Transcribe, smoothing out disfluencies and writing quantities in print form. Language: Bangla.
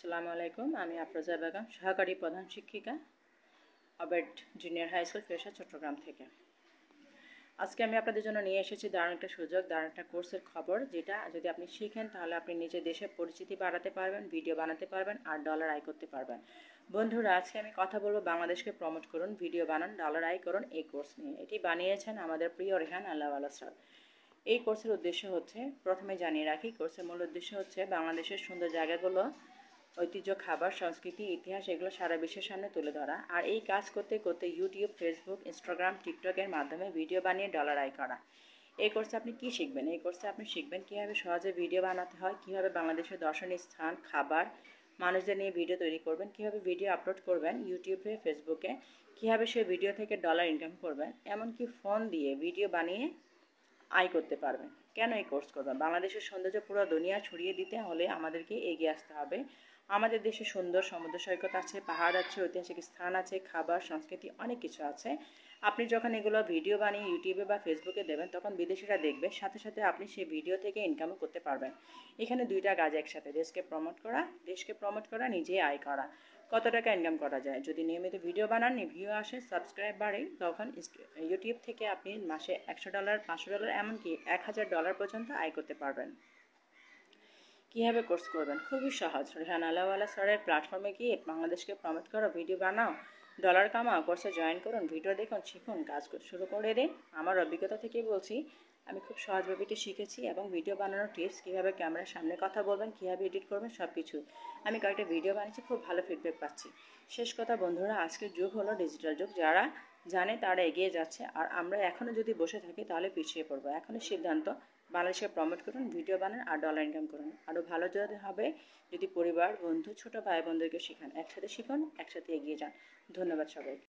আসসালামু আলাইকুম। আমি আফরোজা বেগম, সহকারী প্রধান শিক্ষিকা, অবেড জুনিয়র হাই স্কুল, ফ্রেশা, চট্টগ্রাম থেকে। আজকে আমি আপনাদের জন্য নিয়ে এসেছি দারুণ একটা সুযোগ, দারুণ একটা কোর্সের খবর, যেটা যদি আপনি শিখেন তাহলে আপনি নিজের দেশের পরিচিতি বাড়াতে পারবেন, ভিডিও বানাতে পারবেন আর ডলার আয় করতে পারবেন। বন্ধুরা, আজকে আমি কথা বলবো বাংলাদেশকে প্রমোট করুন, ভিডিও বানান, ডলার আয় করুন এই কোর্স নিয়ে। এটি বানিয়েছেন আমাদের প্রিয় রেহান আল্লাহওয়ালা স্যার। এই কোর্সের উদ্দেশ্য হচ্ছে, প্রথমে জানিয়ে রাখি, কোর্সের মূল উদ্দেশ্য হচ্ছে বাংলাদেশের সুন্দর জায়গাগুলো, ঐতিহ্য, খাবার, সংস্কৃতি, ইতিহাস এগুলো সারা বিশ্বের সামনে তুলে ধরা। আর এই কাজ করতে করতে ইউটিউব, ফেসবুক, ইনস্টাগ্রাম, টিকটকের মাধ্যমে ভিডিও বানিয়ে ডলার আয় করা। এই কোর্সে আপনি কি শিখবেন? এই কোর্সে আপনি শিখবেন কীভাবে সহজে ভিডিও বানাতে হয়, কীভাবে বাংলাদেশের দর্শনীয় স্থান, খাবার, মানুষদের নিয়ে ভিডিও তৈরি করবেন, কীভাবে ভিডিও আপলোড করবেন ইউটিউবে, ফেসবুকে, কীভাবে সেই ভিডিও থেকে ডলার ইনকাম করবেন, এমনকি ফোন দিয়ে ভিডিও বানিয়ে আয় করতে পারবেন। কেন এই কোর্স করবেন? বাংলাদেশের সৌন্দর্য পুরো দুনিয়া ছড়িয়ে দিতে হলে আমাদেরকে এগিয়ে আসতে হবে। আমাদের দেশে সুন্দর সমুদ্র সৈকত আছে, পাহাড় আছে, ঐতিহাসিক স্থান আছে, খাবার, সংস্কৃতি, অনেক কিছু আছে। আপনি যখন এগুলো ভিডিও বানিয়ে ইউটিউবে বা ফেসবুকে দেবেন, তখন বিদেশিরা দেখবে, সাথে সাথে আপনি সেই ভিডিও থেকে ইনকামও করতে পারবেন। এখানে দুইটা কাজ একসাথে, দেশকে প্রমোট করা, নিজে আয় করা। কত টাকা ইনকাম করা যায়? যদি নিয়মিত ভিডিও বানান, ভিউ আসে, সাবস্ক্রাইব বাড়ে, তখন ইউটিউব থেকে আপনি মাসে $100, $500, এমনকি $1000 পর্যন্ত আয় করতে পারবেন। কীভাবে কোর্স করবেন? খুবই সহজ। রেহান আল্লাহওয়ালা স্যারের প্ল্যাটফর্মে গিয়ে বাংলাদেশকে প্রমোট করো, ভিডিও বানাও, ডলার কামাও, কোর্সে জয়েন করুন, ভিডিও দেখুন, শিখুন, কাজ শুরু করে দিন। আমার অভিজ্ঞতা থেকে বলছি, আমি খুব সহজভাবে এটি শিখেছি এবং ভিডিও বানানোর টিপস, কীভাবে ক্যামেরার সামনে কথা বলবেন, কীভাবে এডিট করবেন, সব কিছু। আমি কয়েকটা ভিডিও বানিয়েছি, খুব ভালো ফিডব্যাক পাচ্ছি। শেষ কথা বন্ধুরা, আজকের যুগ হলো ডিজিটাল যুগ। যারা জানে তারা এগিয়ে যাচ্ছে, আর আমরা এখনও যদি বসে থাকি তাহলে পিছিয়ে পড়বো। এখনই সিদ্ধান্ত, বাংলাদেশকে প্রমোট করুন, ভিডিও বানান আর ডলার ইনকাম করুন। আরও ভালো যদি হবে যদি পরিবার, বন্ধু, ছোট ভাই বোনদেরকে শেখান। একসাথে শিখুন, একসাথে এগিয়ে যান। ধন্যবাদ সবাইকে।